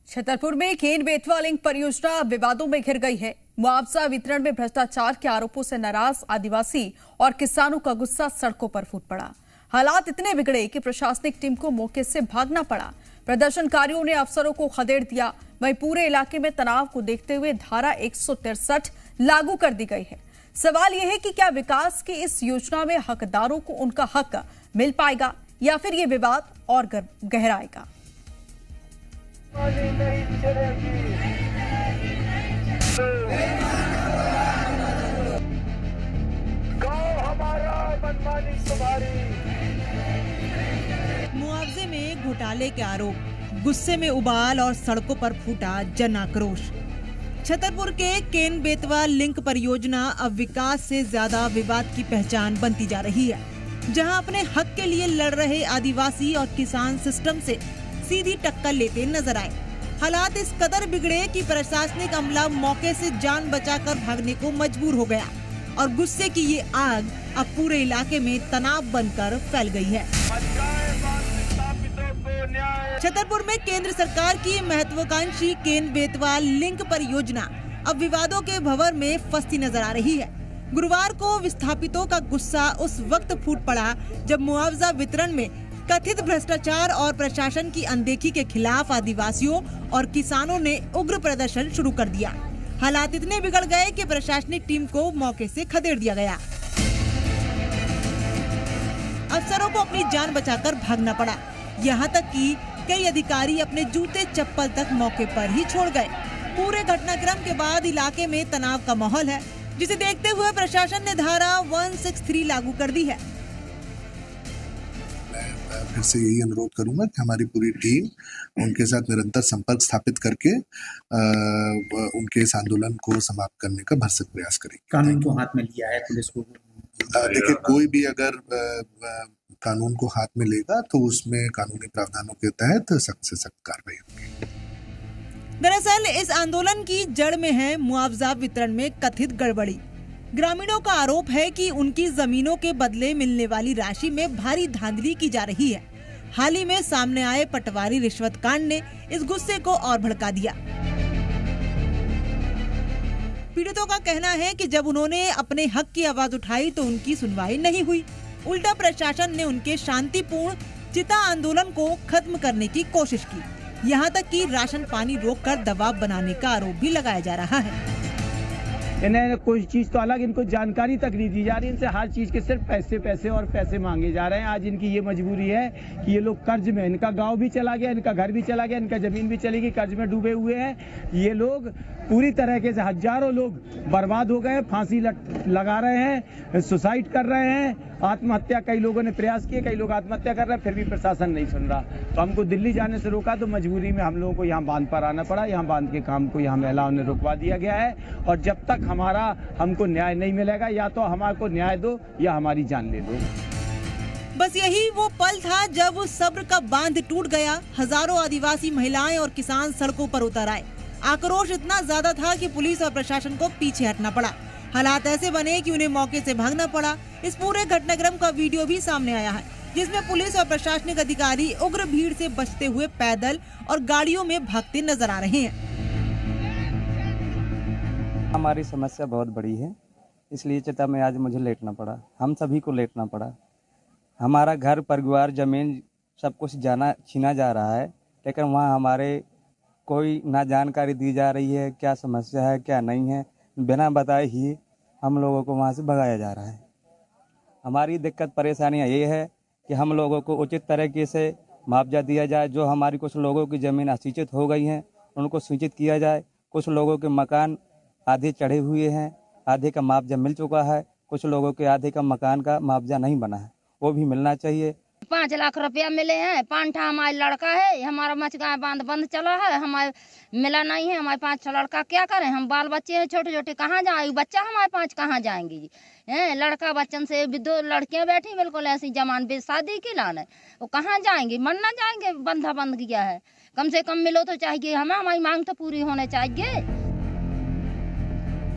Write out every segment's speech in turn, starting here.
छतरपुर में केन बेतवा लिंक परियोजना विवादों में घिर गई है। मुआवजा वितरण में भ्रष्टाचार के आरोपों से नाराज आदिवासी और किसानों का गुस्सा सड़कों पर फूट पड़ा। हालात इतने बिगड़े कि प्रशासनिक टीम को मौके से भागना पड़ा। प्रदर्शनकारियों ने अफसरों को खदेड़ दिया। वहीं पूरे इलाके में तनाव को देखते हुए धारा 163 लागू कर दी गई है। सवाल यह है कि क्या विकास की इस योजना में हकदारों को उनका हक मिल पाएगा या फिर ये विवाद और गहराएगा। मुआवजे में घोटाले के आरोप, गुस्से में उबाल और सड़कों पर फूटा जन आक्रोश। छतरपुर के केन बेतवा लिंक परियोजना अब विकास से ज्यादा विवाद की पहचान बनती जा रही है, जहां अपने हक के लिए लड़ रहे आदिवासी और किसान सिस्टम से सीधी टक्कर लेते नजर आए। हालात इस कदर बिगड़े कि प्रशासनिक अमला मौके से जान बचाकर भागने को मजबूर हो गया और गुस्से की ये आग अब पूरे इलाके में तनाव बनकर फैल गई है। छतरपुर में केंद्र सरकार की महत्वाकांक्षी केन बेतवा लिंक परियोजना अब विवादों के भंवर में फंसती नजर आ रही है। गुरुवार को विस्थापितों का गुस्सा उस वक्त फूट पड़ा जब मुआवजा वितरण में कथित भ्रष्टाचार और प्रशासन की अनदेखी के खिलाफ आदिवासियों और किसानों ने उग्र प्रदर्शन शुरू कर दिया। हालात इतने बिगड़ गए कि प्रशासनिक टीम को मौके से खदेड़ दिया गया। अफसरों को अपनी जान बचाकर भागना पड़ा। यहाँ तक कि कई अधिकारी अपने जूते चप्पल तक मौके पर ही छोड़ गए। पूरे घटनाक्रम के बाद इलाके में तनाव का माहौल है, जिसे देखते हुए प्रशासन ने धारा 163 लागू कर दी है। फिर से यही अनुरोध करूंगा कि हमारी पूरी टीम उनके साथ निरंतर संपर्क स्थापित करके उनके इस आंदोलन को समाप्त करने का भरसक प्रयास करेगी। कानून को हाथ में लिया है पुलिस को। देखिए, कोई भी अगर कानून को हाथ में लेगा तो उसमें कानूनी प्रावधानों के तहत सख्त से सख्त कार्रवाई होगी। दरअसल इस आंदोलन की जड़ में है मुआवजा वितरण में कथित गड़बड़ी। ग्रामीणों का आरोप है कि उनकी जमीनों के बदले मिलने वाली राशि में भारी धांधली की जा रही है। हाल ही में सामने आए पटवारी रिश्वत कांड ने इस गुस्से को और भड़का दिया। पीड़ितों का कहना है कि जब उन्होंने अपने हक की आवाज उठाई तो उनकी सुनवाई नहीं हुई। उल्टा प्रशासन ने उनके शांतिपूर्ण चिता आंदोलन को खत्म करने की कोशिश की। यहाँ तक कि राशन पानी रोककर दबाव बनाने का आरोप भी लगाया जा रहा है। इन्हें कोई चीज तो अलग, इनको जानकारी तक नहीं दी जा रही। इनसे हर चीज के सिर्फ पैसे और पैसे मांगे जा रहे हैं। आज इनकी ये मजबूरी है कि ये लोग कर्ज में, इनका गांव भी चला गया, इनका घर भी चला गया, इनका जमीन भी चली गई, कर्ज में डूबे हुए हैं। ये लोग पूरी तरीके से हजारों लोग बर्बाद हो गए, फांसी लगा रहे हैं, सुसाइड कर रहे हैं, आत्महत्या कई लोगों ने प्रयास किए, कई लोग आत्महत्या कर रहे हैं, फिर भी प्रशासन नहीं सुन रहा। तो हमको दिल्ली जाने से रोका, तो मजबूरी में हम लोगों को यहाँ बांध पर आना पड़ा। यहाँ बांध के काम को यहाँ महिलाओं ने रुकवा दिया गया है और जब तक हमको न्याय नहीं मिलेगा, या तो हमारे को न्याय दो या हमारी जान ले दो। बस यही वो पल था जब सब्र का बांध टूट गया। हजारों आदिवासी महिलाएं और किसान सड़कों पर उतर आए। आक्रोश इतना ज्यादा था कि पुलिस और प्रशासन को पीछे हटना पड़ा। हालात ऐसे बने कि उन्हें मौके से भागना पड़ा। इस पूरे घटनाक्रम का वीडियो भी सामने आया है, जिसमें पुलिस और प्रशासनिक अधिकारी उग्र भीड़ से बचते हुए पैदल और गाड़ियों में भागते नजर आ रहे हैं। हमारी समस्या बहुत बड़ी है, इसलिए चिता में आज मुझे लेटना पड़ा। हम सभी को लेटना पड़ा। हमारा घर परिवार जमीन सब कुछ छीना जा रहा है, लेकिन वहाँ हमारे कोई ना जानकारी दी जा रही है, क्या समस्या है क्या नहीं है। बिना बताए ही हम लोगों को वहाँ से भगाया जा रहा है। हमारी दिक्कत परेशानियाँ ये है कि हम लोगों को उचित तरीके से मुआवजा दिया जाए। जो हमारी कुछ लोगों की ज़मीन असिंचित हो गई हैं, उनको सिंचित किया जाए। कुछ लोगों के मकान आधे चढ़े हुए हैं, आधे का मुआवजा मिल चुका है। कुछ लोगों के आधे का मकान का मुआवजा नहीं बना है, वो भी मिलना चाहिए। 5 लाख रुपया मिले हैं। 5 हमारा लड़का है, हमारा मचगांव बांध बंद चला है, हमारे मिला नहीं है। हमारे 5 लड़का क्या करें? हम बाल बच्चे हैं छोटे छोटे, कहाँ जाए बच्चा हमारे 5 कहाँ जाएंगे जी? लड़का बच्चन से 2 लड़कियां बैठी बिल्कुल ऐसी जमान बे शादी की लान है, वो कहाँ जाएंगे? मरना जाएंगे? बंधा बंद किया है, कम से कम मिलो तो चाहिए हमें। हमारी मांग तो पूरी होने चाहिए।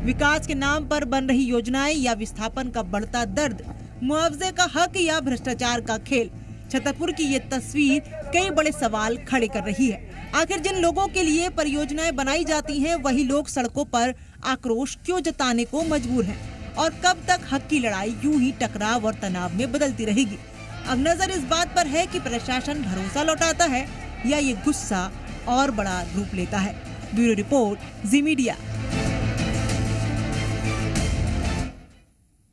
विकास के नाम पर बन रही योजनाएं या विस्थापन का बढ़ता दर्द, मुआवजे का हक या भ्रष्टाचार का खेल, छतरपुर की ये तस्वीर कई बड़े सवाल खड़े कर रही है। आखिर जिन लोगों के लिए परियोजनाएं बनाई जाती हैं, वही लोग सड़कों पर आक्रोश क्यों जताने को मजबूर हैं? और कब तक हक की लड़ाई यूं ही टकराव और तनाव में बदलती रहेगी? अब नजर इस बात पर है कि प्रशासन भरोसा लौटाता है या ये गुस्सा और बड़ा रूप लेता है। ब्यूरो रिपोर्ट, जी मीडिया।